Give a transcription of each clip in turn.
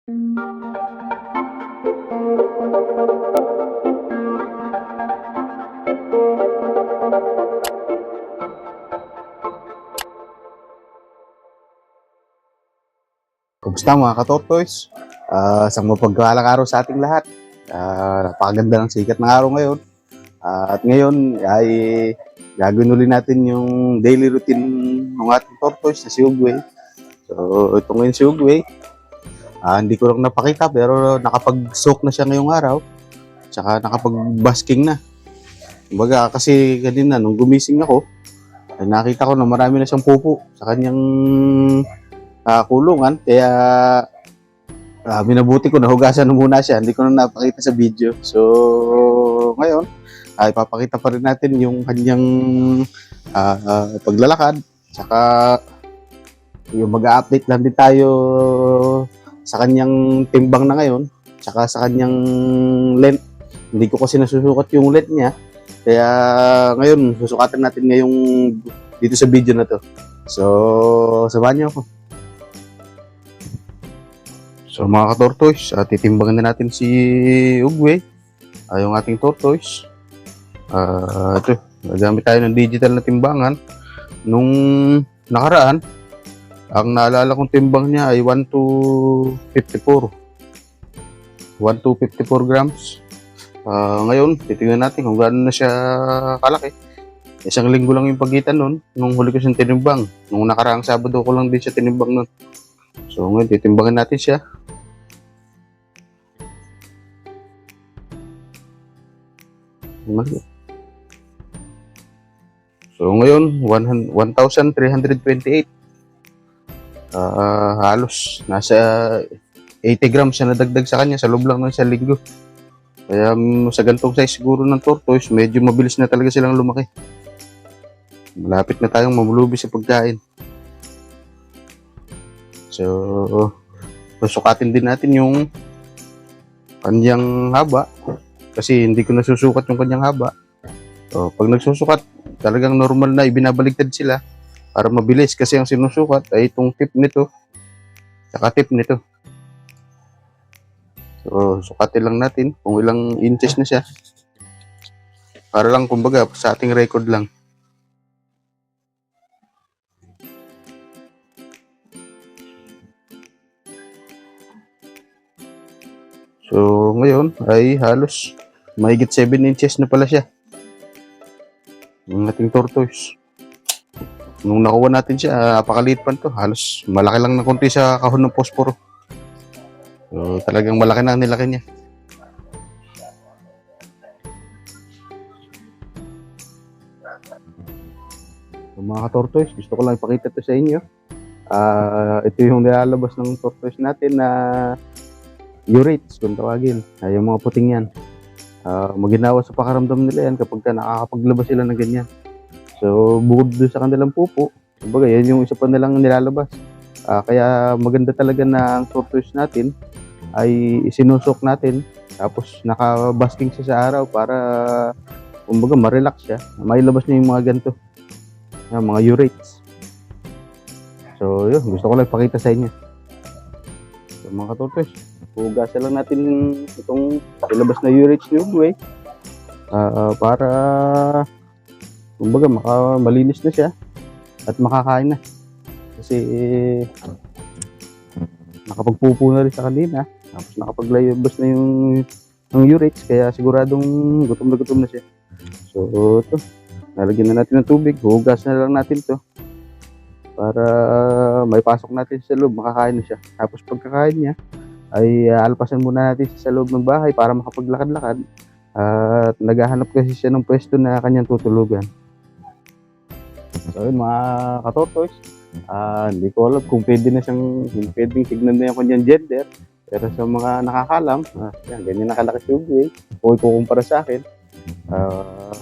Kumusta mga ka-tortoise? Isang mapagpalang araw sa ating lahat. Napakaganda ng sikat ng araw ngayon. At ngayon ay gagawin ulit natin yung daily routine ng ating tortoise na si Ugwe. So ito ngayon si Ugwe. Hindi ko lang napakita pero nakapag-soak na siya ngayong araw. Tsaka nakapag-basking na. Kumbaga kasi kanina nung gumising ako, ay nakita ko na marami na siyang pupo sa kanyang kulungan. Kaya minabuti ko, nahugasan na muna siya. Hindi ko na napakita sa video. So, ngayon, ay papakita pa rin natin yung kanyang paglalakad. Tsaka, yung mag-update lang din tayo sa kanyang timbang na ngayon. Tsaka sa kanyang length. Hindi ko kasi nasusukat yung length niya. Kaya, ngayon, susukatan natin ngayong dito sa video na to. So, samahan niyo ako. So mga ka-tortoise, titimbangan na natin si Ugwe, yung ating tortoise. Ito, nagamit tayo ng digital na timbangan. Nung nakaraan, ang naalala kong timbang niya ay 1 to 54. 1 to 54 grams. Ngayon, titingnan natin kung gaano na siya kalaki. Isang linggo lang yung pagitan nun, nung huli ko siyang tinimbang. Nung nakaraang Sabado ko lang din siya tinimbang nun. So ngayon, titimbangan natin siya. So ngayon, 1,328. Halos nasa 80 grams na nadagdag sa kanya sa loob lang ng isang linggo. Kaya sa gantong size siguro ng tortoise, medyo mabilis na talaga silang lumaki. Malapit na tayong mamulubi sa pagkain. So, susukatin din natin yung kanyang haba. Kasi hindi ko nasusukat yung kanyang haba. So, pag nagsusukat, talagang normal na ibinabaligtad sila para mabilis. Kasi ang sinusukat ay itong tip nito, saka tip nito. So, sukatin lang natin kung ilang inches na siya. Para lang, kumbaga, sa ating record lang. So, ngayon ay halos mahigit 7 inches na pala siya. Yung ating tortoise. Nung nakuha natin siya, napakaliit pa to. Halos malaki lang na konti sa kahon ng posporo. So, talagang malaki na ang nilaki niya. So, mga ka-tortoise, gusto ko lang ipakita to sa inyo. Ito yung nilalabas ng tortoise natin na urates kung tawagin. Yung mga puting yan. Maginawa sa pakaramdam nila yan kapag nakakapaglabas sila ng ganyan. So bukod doon sa kanilang pupo, kumbaga yan yung isa pa nilang nilalabas. Kaya maganda talaga na ang tortoise natin ay isinusok natin. Tapos nakabasking siya sa araw para kumbaga ma-relax siya. Mailabas niya yung mga ganito. Mga urates. So yun, gusto ko lang ipakita sa inyo. So mga tortoise, hugasan lang natin itong ilabas na urates ni Ugwe para kumbaga malinis na siya at makakain na. Kasi nakapagpupo na rin sa kanina, tapos nakapaglayabas na yung urates, kaya siguradong gutom na siya. So ito, nalagyan na natin ng tubig, hugasan na lang natin to para may pasok natin sa loob, makakain na siya. Tapos pagkakain niya ay alpasan muna natin sa loob ng bahay para makapaglakad-lakad at naghahanap kasi siya ng pwesto na kanyang tutulugan. So yun mga ka-tortoise, hindi ko alam kung pwedeng tignan na yung kanyang gender, pero sa mga nakakalam, ganyan nakalaki si Ugwe kung ikukumpara sa akin.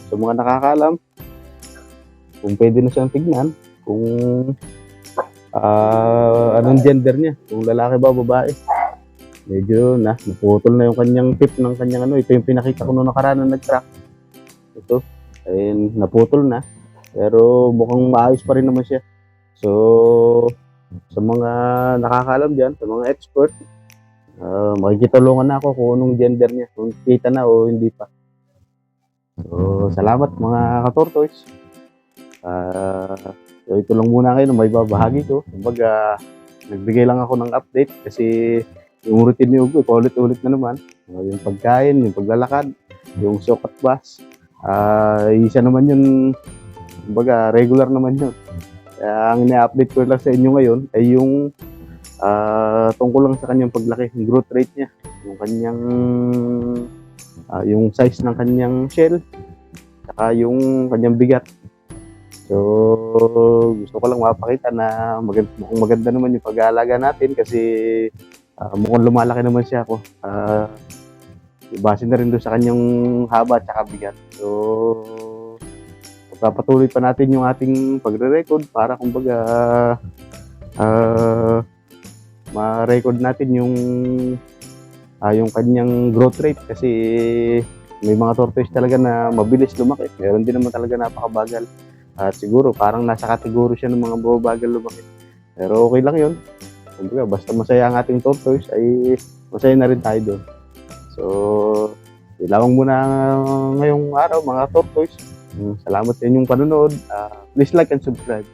Sa mga nakakalam, kung pwede na siyang tignan kung anong gender niya, kung lalaki ba o babae. Medyo naputol na yung kanyang tip ng kanyang ito yung pinakita ko noong nakaraan na nag-track. Ito, ayun, naputol na. Pero mukhang maayos pa rin naman siya. So, sa mga nakakalam dyan, sa mga expert, Makikitulungan na ako kung anong gender niya, kung kita na o hindi pa. So, salamat mga ka-tortoise. So ito lang muna ngayon ang may babahagi ko. Kumbaga, nagbigay lang ako ng update kasi yung routine ni Ugo, paulit-ulit na naman. Yung pagkain, yung paglalakad, yung sukat bus. Isa naman yun, kumbaga, regular naman yun. Kaya ang ina-update ko lang sa inyo ngayon ay yung tungkol lang sa kanyang paglaki, yung growth rate niya, yung kanyang yung size ng kanyang shell, saka yung kanyang bigat. So, gusto ko lang mapakita na mukhang maganda naman yung pag-aalaga natin kasi mukhang lumalaki naman siya ako. Base na rin doon sa kanyang haba at saka bigat. So, pagpapatuloy pa natin yung ating pagre-record para kumbaga ma-record natin yung kanyang growth rate kasi may mga tortoise talaga na mabilis lumaki. Meron din naman talaga napakabagal. At siguro parang nasa kategorya siya ng mga babagal lumaki. Pero okay lang yun. Kumbaga, basta masaya ang ating tortoise ay masaya na rin tayo doon. So, ilawang muna ngayong araw mga tortoise. Salamat sa inyong panonood. Please like and subscribe.